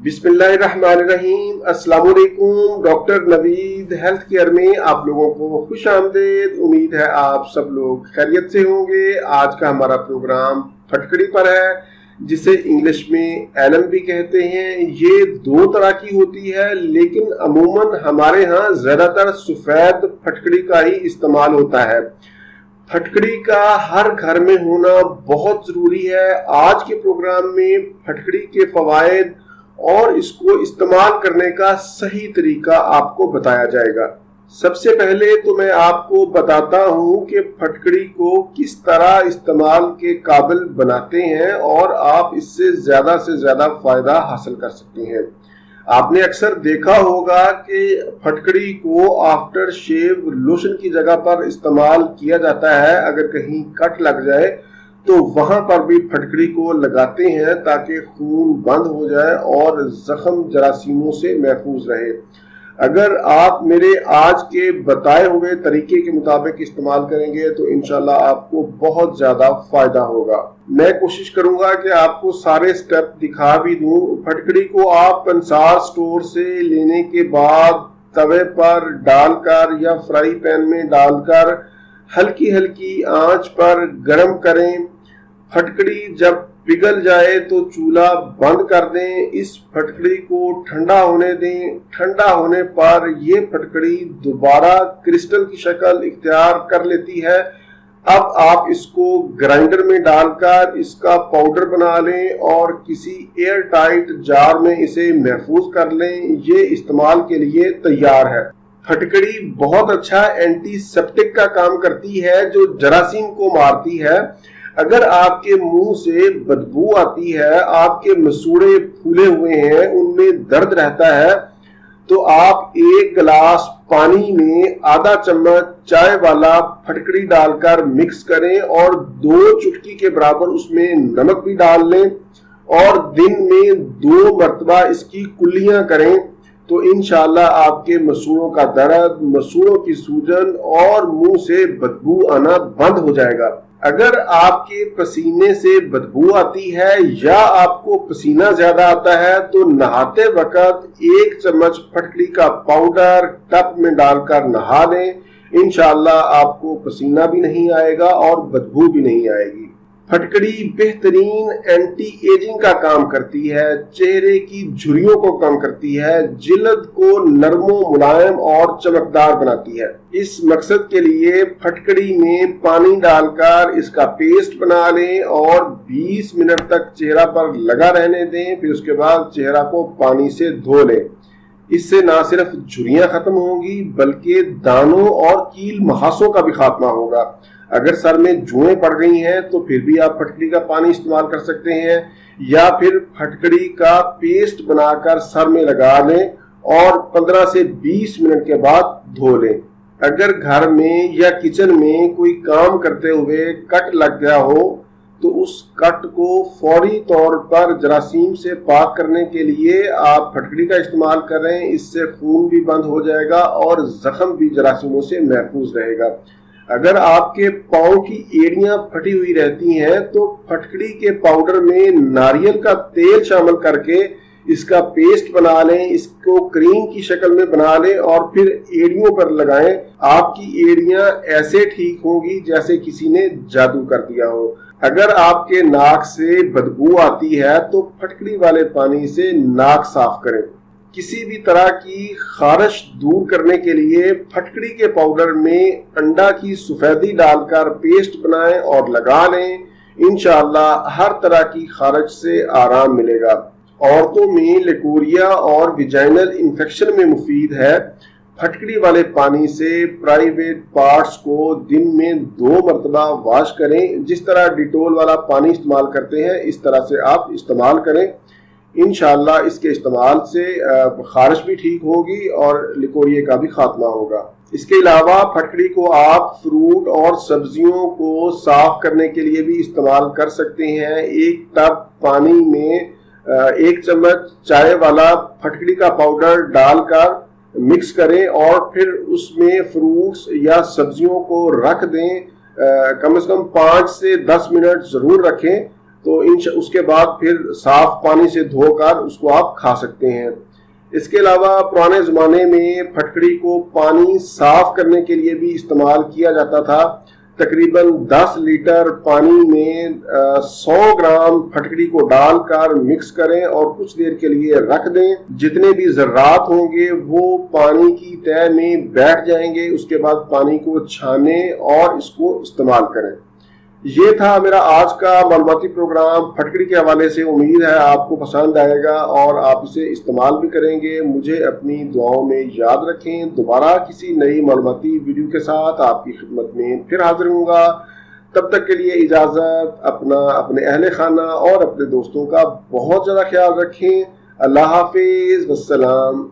बिस्मिल्लाहिर्रहमानिर्रहीम। अस्सलाम वालेकुम। डॉक्टर नवीद हेल्थ केयर में आप लोगों को खुश आमदीद। उम्मीद है आप सब लोग खैरियत से होंगे। आज का हमारा प्रोग्राम फटकड़ी पर है, जिसे इंग्लिश में एलम भी कहते हैं। ये दो तरह की होती है, लेकिन अमूमन हमारे यहाँ ज्यादातर सफेद फटकड़ी का ही इस्तेमाल होता है। फटकड़ी का हर घर में होना बहुत जरूरी है। आज के प्रोग्राम में फटकड़ी के फवायद और इसको इस्तेमाल करने का सही तरीका आपको बताया जाएगा। सबसे पहले तो मैं आपको बताता हूं कि फटकड़ी को किस तरह इस्तेमाल के काबिल बनाते हैं और आप इससे से ज्यादा फायदा हासिल कर सकते हैं। आपने अक्सर देखा होगा कि फटकड़ी को आफ्टर शेव लोशन की जगह पर इस्तेमाल किया जाता है। अगर कहीं कट लग जाए तो वहां पर भी फटकड़ी को लगाते हैं ताकि खून बंद हो जाए और जख्म जरासीमों से महफूज रहे। अगर आप मेरे आज के बताए हुए तरीके के मुताबिक इस्तेमाल करेंगे तो इंशाल्लाह आपको बहुत ज्यादा फायदा होगा। मैं कोशिश करूंगा कि आपको सारे स्टेप दिखा भी दूं। फटकड़ी को आप कंसार स्टोर से लेने के बाद तवे पर डालकर या फ्राई पैन में डालकर हल्की हल्की आंच पर गर्म करें। फटकड़ी जब पिघल जाए तो चूल्हा बंद कर दें। इस फटकड़ी को ठंडा होने दें। ठंडा होने पर ये फटकड़ी दोबारा क्रिस्टल की शक्ल इख्तियार कर लेती है। अब आप इसको ग्राइंडर में डालकर इसका पाउडर बना लें और किसी एयर टाइट जार में इसे महफूज कर लें। ये इस्तेमाल के लिए तैयार है। फटकड़ी बहुत अच्छा एंटीसेप्टिक का काम करती है, जो जरासीम को मारती है। अगर आपके मुंह से बदबू आती है, आपके मसूड़े फूले हुए हैं, उनमें दर्द रहता है, तो आप एक गिलास पानी में आधा चम्मच चाय वाला फटकड़ी डालकर मिक्स करें और 2 चुटकी के बराबर उसमें नमक भी डाल लें और दिन में 2 मरतबा इसकी कुल्लियां करें तो इंशाल्लाह आपके मसूड़ों का दर्द, मसूड़ों की सूजन और मुंह से बदबू आना बंद हो जाएगा। अगर आपके पसीने से बदबू आती है या आपको पसीना ज्यादा आता है तो नहाते वक्त 1 चम्मच फटकड़ी का पाउडर टब में डालकर नहा लें। इंशाल्लाह आपको पसीना भी नहीं आएगा और बदबू भी नहीं आएगी। फटकड़ी बेहतरीन एंटी एजिंग का काम करती है, चेहरे की झुर्रियों को कम करती है, जिल्द को नरमो मुलायम और चमकदार बनाती है। इस मकसद के लिए फटकड़ी में पानी डालकर इसका पेस्ट बना लें और 20 मिनट तक चेहरा पर लगा रहने दें। फिर उसके बाद चेहरा को पानी से धो लें। इससे ना सिर्फ झुर्रियां खत्म होंगी बल्कि दानों और कील मुहासों का भी खात्मा होगा। अगर सर में जुएं पड़ गई हैं तो फिर भी आप फटकड़ी का पानी इस्तेमाल कर सकते हैं या फिर फटकड़ी का पेस्ट बनाकर सर में लगा लें और 15 से 20 मिनट के बाद धो लें। अगर घर में या किचन में कोई काम करते हुए कट लग गया हो तो उस कट को फौरी तौर पर जरासीम से पाक करने के लिए आप फटकड़ी का इस्तेमाल करें। इससे खून भी बंद हो जाएगा और जख्म भी जरासीमों से महफूज रहेगा। अगर आपके पाँव की एड़ियां फटी हुई रहती हैं तो फटकड़ी के पाउडर में नारियल का तेल शामिल करके इसका पेस्ट बना लें, इसको क्रीम की शक्ल में बना लें और फिर एड़ियों पर लगाएं। आपकी एड़ियां ऐसे ठीक होंगी जैसे किसी ने जादू कर दिया हो। अगर आपके नाक से बदबू आती है तो फटकड़ी वाले पानी से नाक साफ करें। किसी भी तरह की खारिश दूर करने के लिए फटकड़ी के पाउडर में अंडा की सफेदी डालकर पेस्ट बनाएं और लगा लें। इंशाअल्लाह हर तरह की खारिश से आराम मिलेगा। औरतों में लिकोरिया और विजाइनल इन्फेक्शन में मुफीद है। फटकड़ी वाले पानी से प्राइवेट पार्ट्स को दिन में 2 मरतबा वॉश करें। जिस तरह डिटोल वाला पानी इस्तेमाल करते हैं इस तरह से आप इस्तेमाल करें। इंशाअल्लाह इसके इस्तेमाल से खारिश भी ठीक होगी और लिकोरिया का भी खात्मा होगा। इसके अलावा फटकड़ी को आप फ्रूट और सब्जियों को साफ करने के लिए भी इस्तेमाल कर सकते हैं। 1 टब पानी में 1 चम्मच चाय वाला फटकड़ी का पाउडर डालकर मिक्स करें और फिर उसमें फ्रूट्स या सब्जियों को रख दें। कम से कम 5 से 10 मिनट जरूर रखें। تو اس کے بعد پھر صاف پانی سے دھو کر اس کو آپ کھا سکتے ہیں۔ اس کے علاوہ پرانے زمانے میں پھٹکڑی کو پانی صاف کرنے کے لیے بھی استعمال کیا جاتا تھا۔ تقریباً 10 لیٹر پانی میں 100 گرام پھٹکڑی کو ڈال کر مکس کریں اور کچھ دیر کے لیے رکھ دیں۔ جتنے بھی ذرات ہوں گے وہ پانی کی تہہ میں بیٹھ جائیں گے۔ اس کے بعد پانی کو چھانیں اور اس کو استعمال کریں۔ یہ تھا میرا آج کا معلوماتی پروگرام پھٹکڑی کے حوالے سے۔ امید ہے آپ کو پسند آئے گا اور آپ اسے استعمال بھی کریں گے۔ مجھے اپنی دعاؤں میں یاد رکھیں۔ دوبارہ کسی نئی معلوماتی ویڈیو کے ساتھ آپ کی خدمت میں پھر حاضر ہوں گا۔ تب تک کے لیے اجازت۔ اپنے اہل خانہ اور اپنے دوستوں کا بہت زیادہ خیال رکھیں۔ اللہ حافظ، والسلام۔